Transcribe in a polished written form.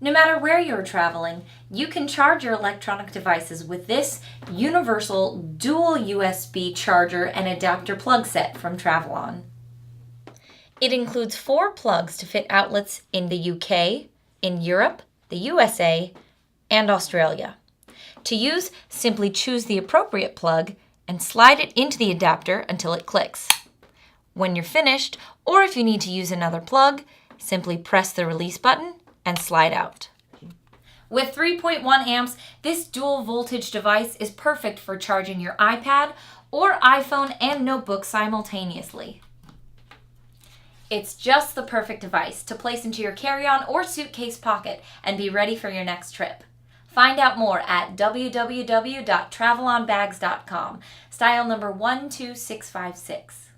No matter where you're traveling, you can charge your electronic devices with this universal dual USB charger and adapter plug set from Travelon. It includes 4 plugs to fit outlets in the UK, in Europe, the USA, and Australia. To use, simply choose the appropriate plug and slide it into the adapter until it clicks. When you're finished, or if you need to use another plug, simply press the release button and slide out. With 3.1 amps, this dual voltage device is perfect for charging your iPad or iPhone and notebook simultaneously. It's just the perfect device to place into your carry-on or suitcase pocket and be ready for your next trip. Find out more at www.travelonbags.com, style number 12656.